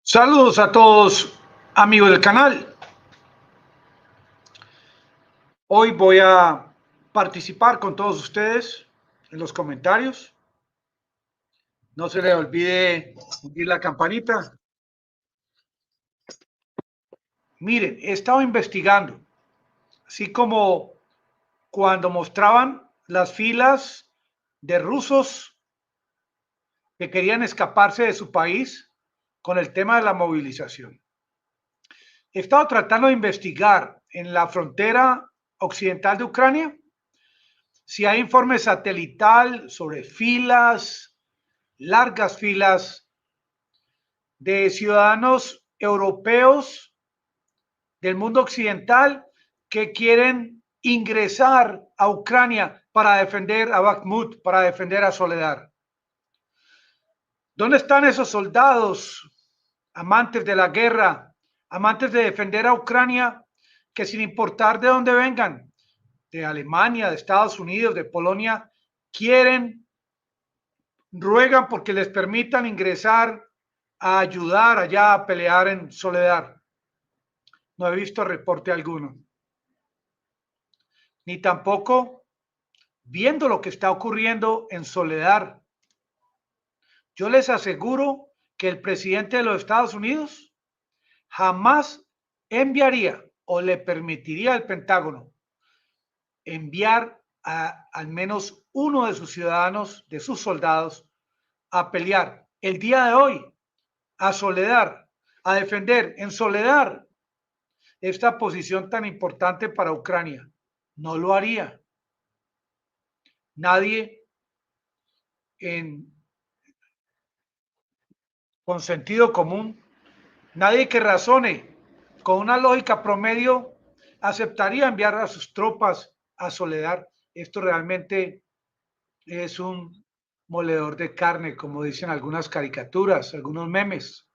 Saludos a todos, amigos del canal. Hoy voy a participar con todos ustedes en los comentarios. No se les olvide hundir la campanita. Miren, he estado investigando, así como cuando mostraban las filas de rusos que querían escaparse de su país con el tema de la movilización. He estado tratando de investigar en la frontera occidental de Ucrania si hay informe satelital sobre filas, largas filas de ciudadanos europeos del mundo occidental que quieren ingresar a Ucrania para defender a Bakhmut, para defender a Soledar. ¿Dónde están esos soldados, amantes de la guerra, amantes de defender a Ucrania, que sin importar de dónde vengan, de Alemania, de Estados Unidos, de Polonia, ruegan porque les permitan ingresar a ayudar allá a pelear en Soledar? No he visto reporte alguno. Ni tampoco viendo lo que está ocurriendo en Soledar. Yo les aseguro que el presidente de los Estados Unidos jamás enviaría o le permitiría al Pentágono enviar a al menos uno de sus ciudadanos, de sus soldados, a pelear el día de hoy a Soledar, a defender en Soledar esta posición tan importante para Ucrania. No lo haría. Nadie con sentido común, nadie que razone con una lógica promedio aceptaría enviar a sus tropas a Soledar. Esto realmente es un moledor de carne, como dicen algunas caricaturas, algunos memes.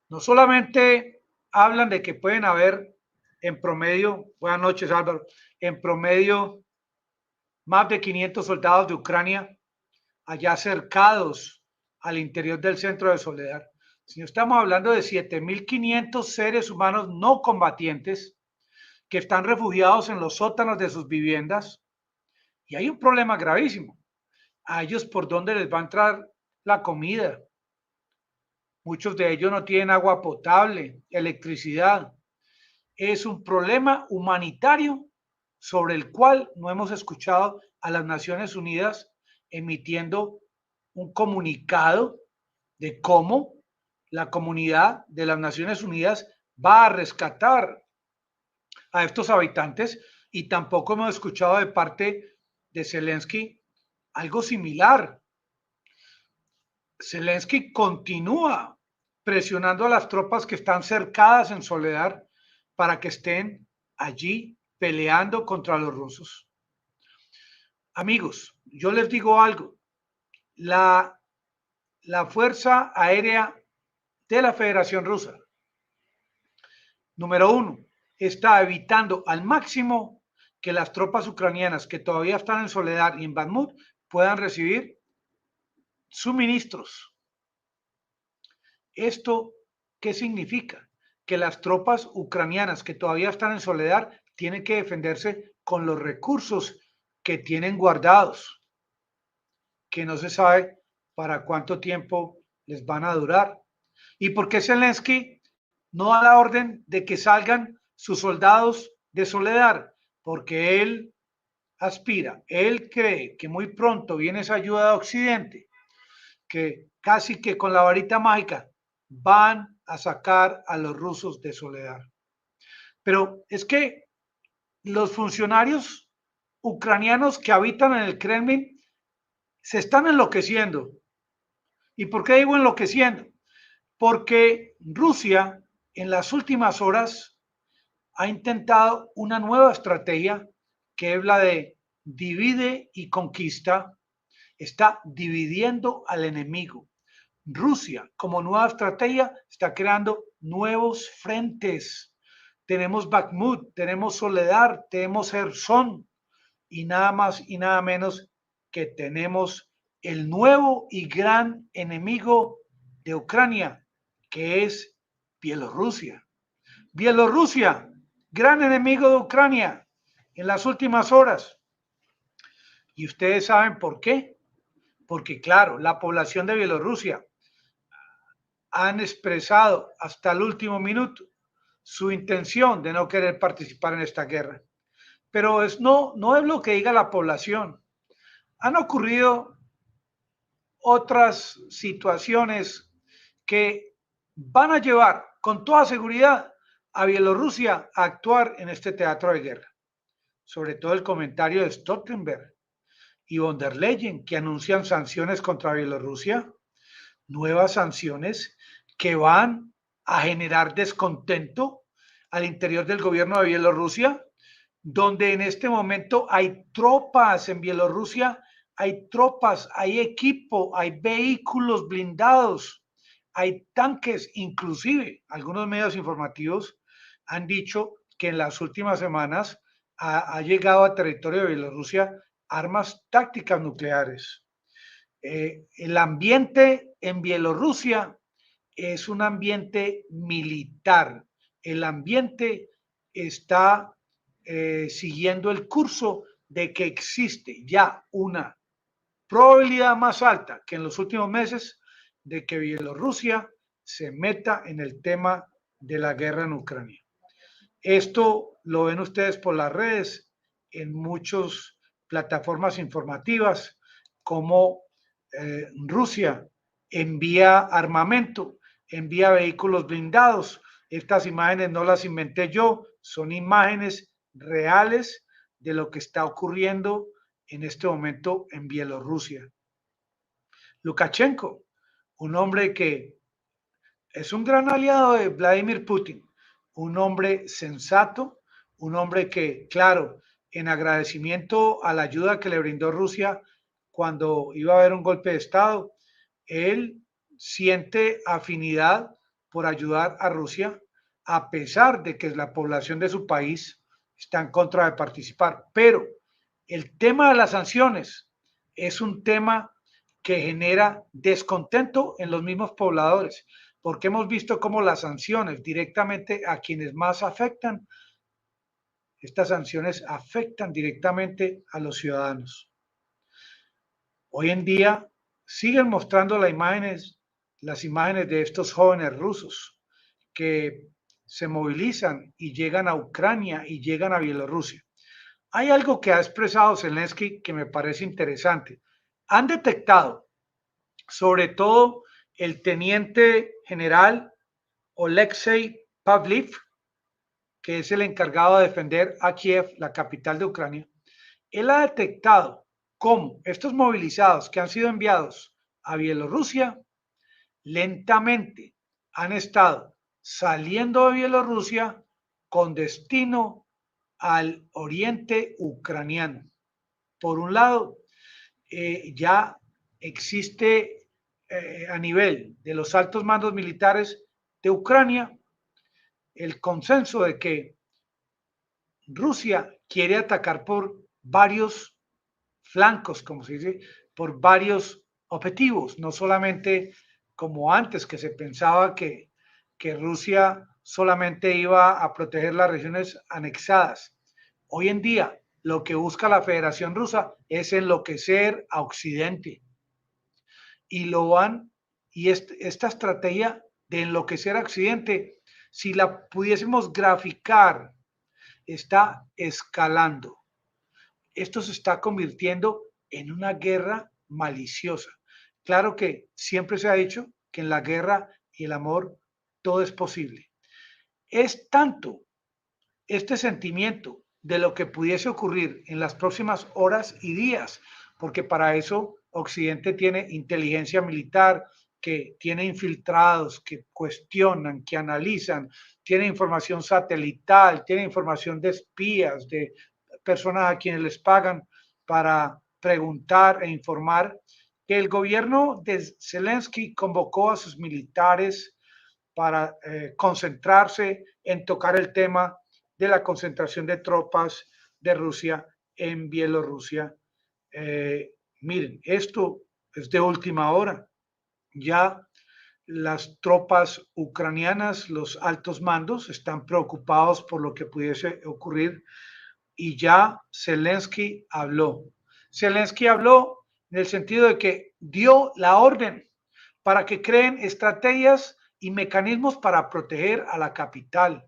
No solamente hablan de que pueden haber en promedio, buenas noches Álvaro, en promedio más de 500 soldados de Ucrania allá cercados al interior del centro de Soledar. Si no, estamos hablando de 7.500 seres humanos no combatientes que están refugiados en los sótanos de sus viviendas, y hay un problema gravísimo. A ellos, ¿por dónde les va a entrar la comida? Muchos de ellos no tienen agua potable, electricidad. Es un problema humanitario sobre el cual no hemos escuchado a las Naciones Unidas emitiendo un comunicado de cómo la comunidad de las Naciones Unidas va a rescatar a estos habitantes, y tampoco hemos escuchado de parte de Zelensky algo similar. Zelensky continúa presionando a las tropas que están cercadas en Soledar para que estén allí peleando contra los rusos. Amigos, yo les digo algo. La Fuerza Aérea de la Federación Rusa, número uno, está evitando al máximo que las tropas ucranianas que todavía están en Soledar y en Bakhmut puedan recibir suministros. ¿Esto qué significa? Que las tropas ucranianas que todavía están en Soledar tienen que defenderse con los recursos que tienen guardados, que no se sabe para cuánto tiempo les van a durar. ¿Y por qué Zelensky no da la orden de que salgan sus soldados de Soledar? Porque él aspira, él cree que muy pronto viene esa ayuda de Occidente, que casi que con la varita mágica van a sacar a los rusos de Soledar. Pero es que los funcionarios ucranianos que habitan en el Kremlin se están enloqueciendo. ¿Y por qué digo enloqueciendo? Porque Rusia en las últimas horas ha intentado una nueva estrategia, que es la de divide y conquista. Está dividiendo al enemigo. Rusia, como nueva estrategia, está creando nuevos frentes. Tenemos Bakhmut, tenemos Soledar, tenemos Kherson, y nada más y nada menos que tenemos el nuevo y gran enemigo de Ucrania, que es Bielorrusia. Bielorrusia, gran enemigo de Ucrania en las últimas horas. Y ustedes saben por qué. Porque claro, la población de Bielorrusia han expresado hasta el último minuto su intención de no querer participar en esta guerra. Pero no es lo que diga la población. Han ocurrido otras situaciones que van a llevar con toda seguridad a Bielorrusia a actuar en este teatro de guerra. Sobre todo el comentario de Stoltenberg y von der Leyen, que anuncian sanciones contra Bielorrusia, nuevas sanciones que van a generar descontento al interior del gobierno de Bielorrusia, donde en este momento hay tropas en Bielorrusia, hay tropas, hay equipo, hay vehículos blindados, hay tanques, inclusive algunos medios informativos han dicho que en las últimas semanas ha llegado a territorio de Bielorrusia armas tácticas nucleares. El ambiente en Bielorrusia es un ambiente militar. El ambiente está siguiendo el curso de que existe ya una probabilidad más alta que en los últimos meses de que Bielorrusia se meta en el tema de la guerra en Ucrania. Esto lo ven ustedes por las redes, en muchas plataformas informativas, como Rusia envía armamento, envía vehículos blindados. Estas imágenes no las inventé yo, son imágenes reales de lo que está ocurriendo en este momento en Bielorrusia. Lukashenko, un hombre que es un gran aliado de Vladimir Putin, un hombre sensato, un hombre que, claro, en agradecimiento a la ayuda que le brindó Rusia cuando iba a haber un golpe de Estado, él siente afinidad por ayudar a Rusia, a pesar de que la población de su país está en contra de participar. Pero el tema de las sanciones es un tema que genera descontento en los mismos pobladores, porque hemos visto cómo las sanciones directamente a quienes más afectan, estas sanciones afectan directamente a los ciudadanos. Hoy en día siguen mostrando las imágenes de estos jóvenes rusos que se movilizan y llegan a Ucrania y llegan a Bielorrusia. Hay algo que ha expresado Zelensky que me parece interesante. Han detectado, sobre todo el teniente general Oleksiy Pavlov, que es el encargado de defender a Kiev, la capital de Ucrania. Él ha detectado cómo estos movilizados que han sido enviados a Bielorrusia lentamente han estado saliendo de Bielorrusia con destino al oriente ucraniano. Por un lado, ya existe a nivel de los altos mandos militares de Ucrania el consenso de que Rusia quiere atacar por varios flancos, como se dice, por varios objetivos, no solamente como antes que se pensaba que Rusia solamente iba a proteger las regiones anexadas. Hoy en día, lo que busca la Federación Rusa es enloquecer a Occidente. Y lo van, y esta estrategia de enloquecer a Occidente, si la pudiésemos graficar, está escalando. Esto se está convirtiendo en una guerra maliciosa. Claro que siempre se ha dicho que en la guerra y el amor todo es posible. Es tanto este sentimiento de lo que pudiese ocurrir en las próximas horas y días, porque para eso Occidente tiene inteligencia militar, que tiene infiltrados, que cuestionan, que analizan, tiene información satelital, tiene información de espías, de personas a quienes les pagan para preguntar e informar, que el gobierno de Zelensky convocó a sus militares para concentrarse en tocar el tema de la concentración de tropas de Rusia en Bielorrusia. Miren, esto es de última hora. Ya las tropas ucranianas, los altos mandos, están preocupados por lo que pudiese ocurrir y ya Zelensky habló. Zelensky habló en el sentido de que dio la orden para que creen estrategias y mecanismos para proteger a la capital.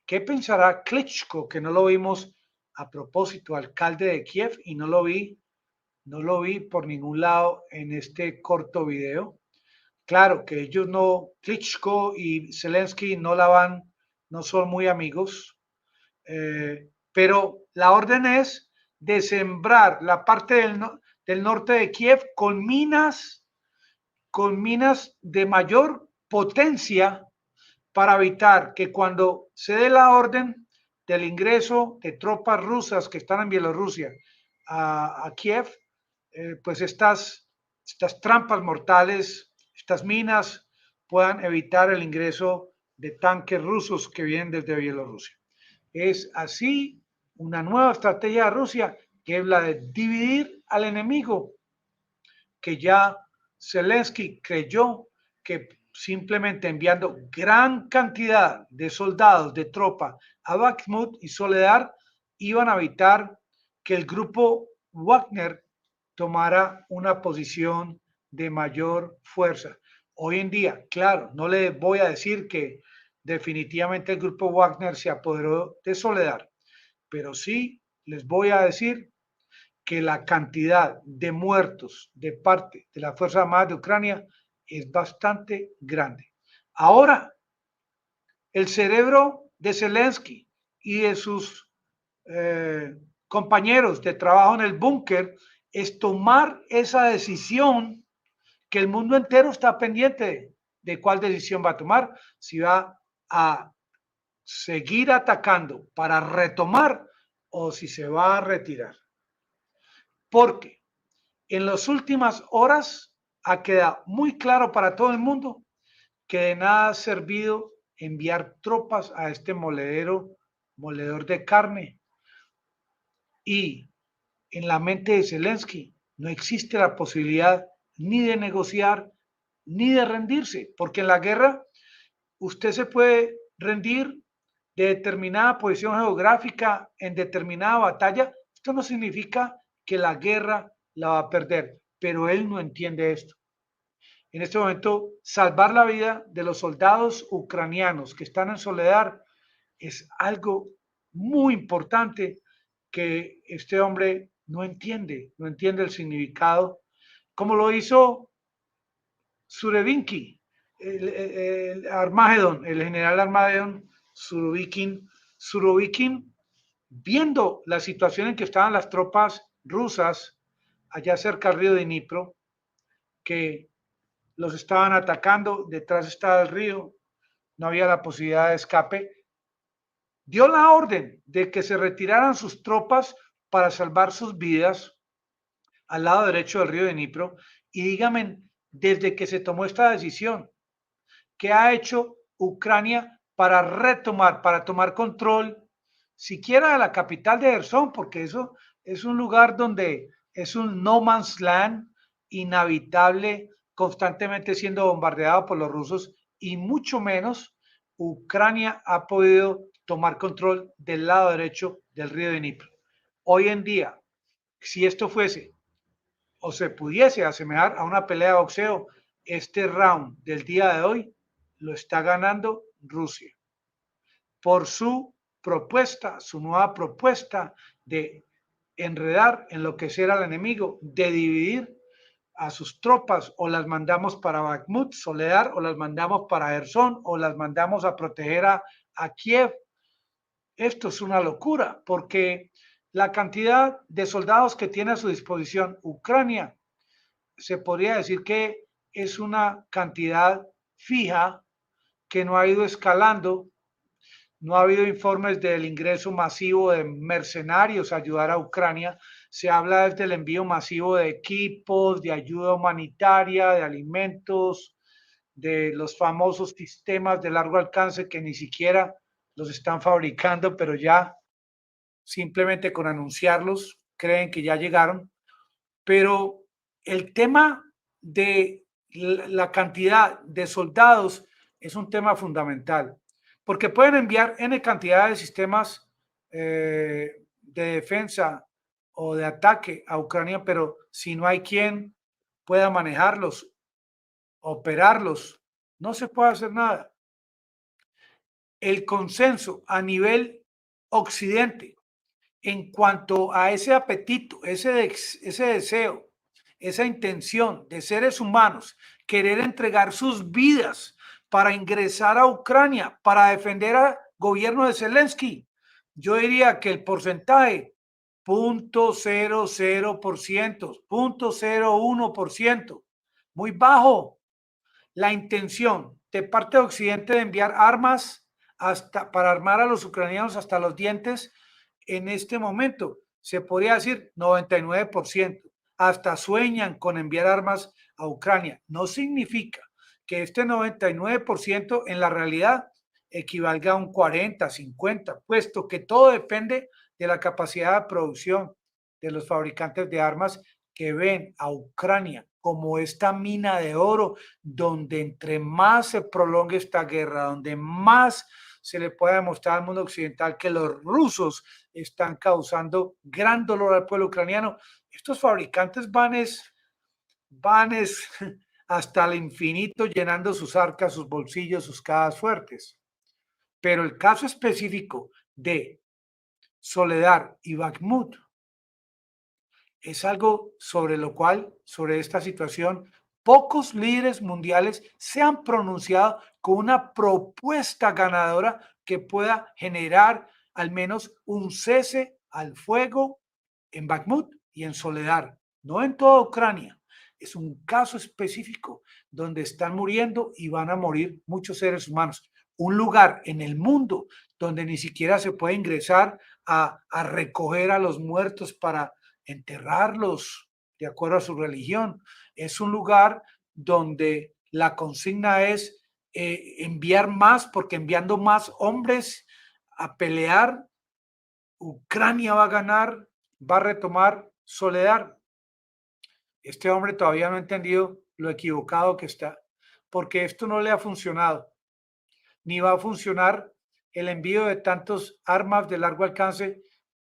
¿Qué pensará Klitschko, que no lo vimos a propósito, alcalde de Kiev, y no lo vi por ningún lado en este corto video? Claro que ellos no, Klitschko y Zelensky no son muy amigos, pero la orden es de sembrar la parte del norte de Kiev con minas de mayor potencia para evitar que cuando se dé la orden del ingreso de tropas rusas que están en Bielorrusia a Kiev, pues estas trampas mortales, estas minas puedan evitar el ingreso de tanques rusos que vienen desde Bielorrusia. Es así una nueva estrategia de Rusia, que es la de dividir al enemigo, que ya Zelensky creyó que simplemente enviando gran cantidad de soldados, de tropa a Bakhmut y Soledar, iban a evitar que el grupo Wagner tomara una posición de mayor fuerza. Hoy en día, claro, no le voy a decir que definitivamente el grupo Wagner se apoderó de Soledar, pero sí les voy a decir que la cantidad de muertos de parte de las Fuerzas Armadas de Ucrania es bastante grande. Ahora, el cerebro de Zelensky y de sus compañeros de trabajo en el búnker es tomar esa decisión que el mundo entero está pendiente de cuál decisión va a tomar, si va a seguir atacando para retomar o si se va a retirar. Porque en las últimas horas ha quedado muy claro para todo el mundo que de nada ha servido enviar tropas a este moledor de carne. Y en la mente de Zelensky no existe la posibilidad ni de negociar ni de rendirse, porque en la guerra usted se puede rendir de determinada posición geográfica en determinada batalla. Esto no significa que la guerra la va a perder, pero él no entiende esto. En este momento, salvar la vida de los soldados ucranianos que están en Soledar es algo muy importante que este hombre no entiende el significado, como lo hizo Surovikin, el general Armagedón, Surovikin, viendo la situación en que estaban las tropas rusas allá cerca del río de Dnipro, que los estaban atacando, detrás estaba el río, no había la posibilidad de escape, dio la orden de que se retiraran sus tropas para salvar sus vidas al lado derecho del río de Dnipro. Y díganme, desde que se tomó esta decisión, ¿qué ha hecho Ucrania para retomar, para tomar control siquiera de la capital de Gerson? Porque eso es un lugar donde es un no man's land inhabitable, constantemente siendo bombardeado por los rusos, y mucho menos Ucrania ha podido tomar control del lado derecho del río de Dnipro. Hoy en día, si esto fuese o se pudiese asemejar a una pelea de boxeo, este round del día de hoy lo está ganando Rusia por su propuesta, su nueva propuesta de enredar, enloquecer al enemigo, de dividir a sus tropas, o las mandamos para Bakhmut, Soledar, o las mandamos para Gerson, o las mandamos a proteger a Kiev. Esto es una locura, porque la cantidad de soldados que tiene a su disposición Ucrania, se podría decir que es una cantidad fija que no ha ido escalando. No ha habido informes del ingreso masivo de mercenarios a ayudar a Ucrania. Se habla del envío masivo de equipos, de ayuda humanitaria, de alimentos, de los famosos sistemas de largo alcance que ni siquiera los están fabricando, pero ya simplemente con anunciarlos creen que ya llegaron. Pero el tema de la cantidad de soldados es un tema fundamental, porque pueden enviar N cantidad de sistemas de defensa o de ataque a Ucrania, pero si no hay quien pueda manejarlos, operarlos, no se puede hacer nada. El consenso a nivel occidente en cuanto a ese apetito, ese deseo, esa intención de seres humanos, querer entregar sus vidas para ingresar a Ucrania, para defender al gobierno de Zelensky, yo diría que el porcentaje 0.00%, 0.01%, muy bajo. La intención de parte de Occidente de enviar armas hasta para armar a los ucranianos hasta los dientes en este momento, se podría decir 99%. Hasta sueñan con enviar armas a Ucrania. No significa que este 99% en la realidad equivalga a un 40, 50, puesto que todo depende de la capacidad de producción de los fabricantes de armas que ven a Ucrania como esta mina de oro, donde entre más se prolongue esta guerra, donde más se le pueda demostrar al mundo occidental que los rusos están causando gran dolor al pueblo ucraniano. Estos fabricantes van hasta el infinito llenando sus arcas, sus bolsillos, sus cajas fuertes. Pero el caso específico de Soledar y Bakhmut es algo sobre lo cual, sobre esta situación, pocos líderes mundiales se han pronunciado con una propuesta ganadora que pueda generar al menos un cese al fuego en Bakhmut y en Soledar, no en toda Ucrania. Es un caso específico donde están muriendo y van a morir muchos seres humanos. Un lugar en el mundo donde ni siquiera se puede ingresar a recoger a los muertos para enterrarlos de acuerdo a su religión. Es un lugar donde la consigna es enviar más, porque enviando más hombres a pelear, Ucrania va a ganar, va a retomar Soledad. Este hombre todavía no ha entendido lo equivocado que está, porque esto no le ha funcionado, ni va a funcionar el envío de tantos armas de largo alcance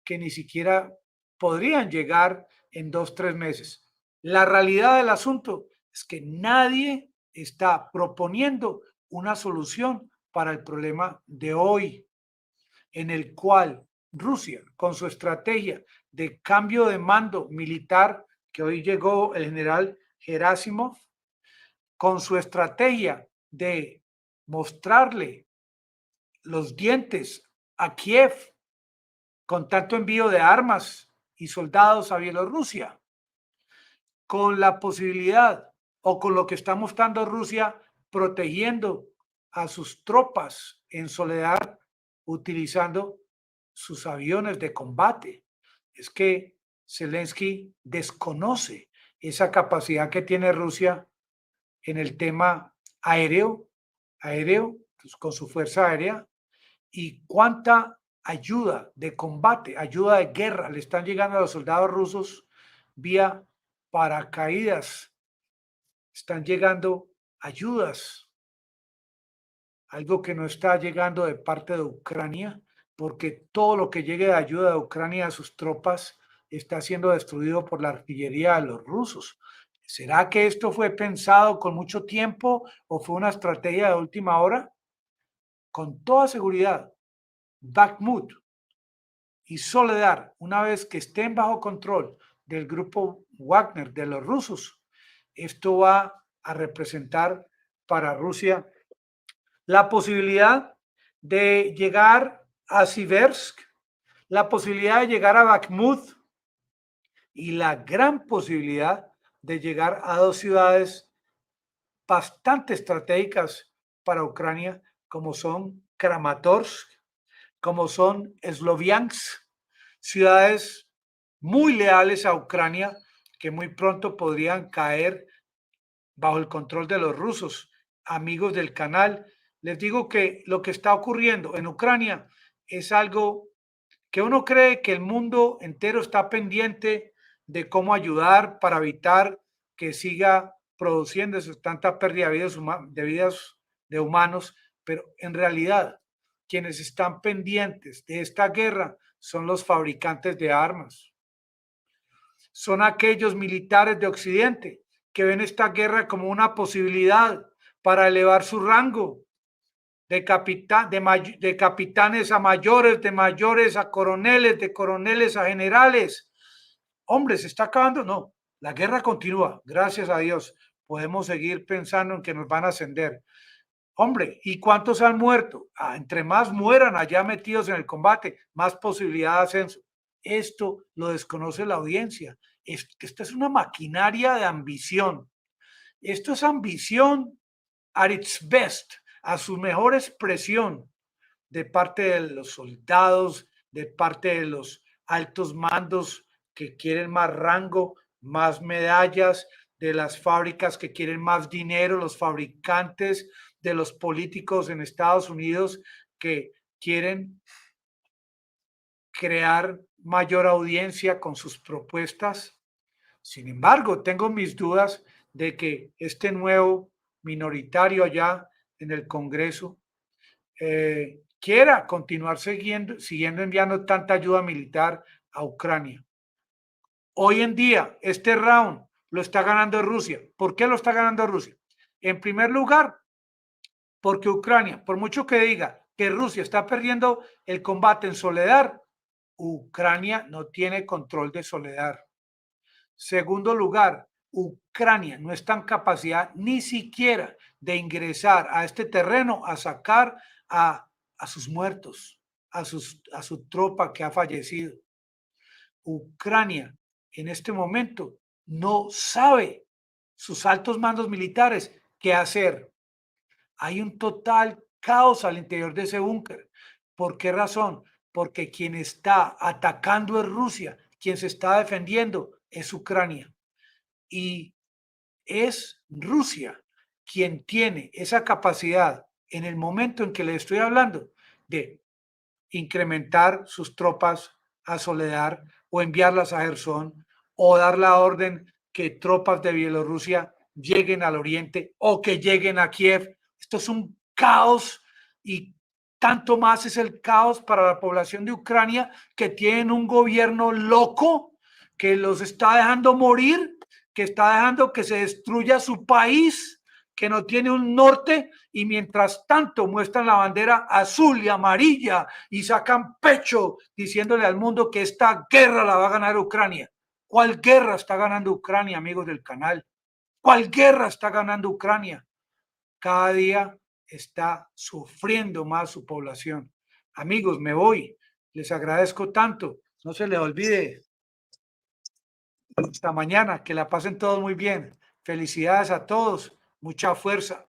que ni siquiera podrían llegar en 2, 3 meses. La realidad del asunto es que nadie está proponiendo una solución para el problema de hoy, en el cual Rusia, con su estrategia de cambio de mando militar, que hoy llegó el general Gerasimov, con su estrategia de mostrarle los dientes a Kiev con tanto envío de armas y soldados a Bielorrusia, con la posibilidad o con lo que está mostrando Rusia protegiendo a sus tropas en Soledad utilizando sus aviones de combate. Es que Zelensky desconoce esa capacidad que tiene Rusia en el tema aéreo, pues, con su fuerza aérea, y cuánta ayuda de combate, ayuda de guerra le están llegando a los soldados rusos vía paracaídas. Están llegando ayudas, algo que no está llegando de parte de Ucrania, porque todo lo que llegue de ayuda de Ucrania a sus tropas está siendo destruido por la artillería de los rusos. ¿Será que esto fue pensado con mucho tiempo o fue una estrategia de última hora? Con toda seguridad, Bakhmut y Soledar, una vez que estén bajo control del grupo Wagner, de los rusos, esto va a representar para Rusia la posibilidad de llegar a Siversk, la posibilidad de llegar a Bakhmut y la gran posibilidad de llegar a dos ciudades bastante estratégicas para Ucrania, como son Kramatorsk, como son Sloviansk, ciudades muy leales a Ucrania que muy pronto podrían caer bajo el control de los rusos. Amigos del canal, les digo que lo que está ocurriendo en Ucrania es algo que uno cree que el mundo entero está pendiente de cómo ayudar para evitar que siga produciendo tanta pérdida de vidas de humanos, pero en realidad quienes están pendientes de esta guerra son los fabricantes de armas, son aquellos militares de Occidente que ven esta guerra como una posibilidad para elevar su rango de capitanes a mayores, de mayores a coroneles, de coroneles a generales. Hombre, ¿se está acabando? No, la guerra continúa, gracias a Dios. Podemos seguir pensando en que nos van a ascender. Hombre, ¿y cuántos han muerto? Entre más mueran allá metidos en el combate, más posibilidad de ascenso. Esto lo desconoce la audiencia. Esto es una maquinaria de ambición. Esto es ambición at its best, a su mejor expresión, de parte de los soldados, de parte de los altos mandos que quieren más rango, más medallas, de las fábricas que quieren más dinero, los fabricantes, de los políticos en Estados Unidos que quieren crear mayor audiencia con sus propuestas. Sin embargo, tengo mis dudas de que este nuevo minoritario allá en el Congreso quiera continuar siguiendo enviando tanta ayuda militar a Ucrania. Hoy en día, este round lo está ganando Rusia. ¿Por qué lo está ganando Rusia? En primer lugar, porque Ucrania, por mucho que diga que Rusia está perdiendo el combate en Soledar, Ucrania no tiene control de Soledar. Segundo lugar, Ucrania no está en capacidad ni siquiera de ingresar a este terreno a sacar a sus muertos, a su tropa que ha fallecido. Ucrania en este momento no sabe, sus altos mandos militares, qué hacer. Hay un total caos al interior de ese búnker. ¿Por qué razón? Porque quien está atacando es Rusia, quien se está defendiendo es Ucrania. Y es Rusia quien tiene esa capacidad en el momento en que le estoy hablando de incrementar sus tropas a Soledar o enviarlas a Gerson o dar la orden que tropas de Bielorrusia lleguen al oriente o que lleguen a Kiev. Esto es un caos y tanto más es el caos para la población de Ucrania, que tienen un gobierno loco que los está dejando morir, que está dejando que se destruya su país, que no tiene un norte, y mientras tanto muestran la bandera azul y amarilla y sacan pecho diciéndole al mundo que esta guerra la va a ganar Ucrania. ¿Cuál guerra está ganando Ucrania, amigos del canal? ¿Cuál guerra está ganando Ucrania? Cada día está sufriendo más su población. Amigos, me voy. Les agradezco tanto. No se les olvide. Hasta mañana. Que la pasen todos muy bien. Felicidades a todos. Mucha fuerza.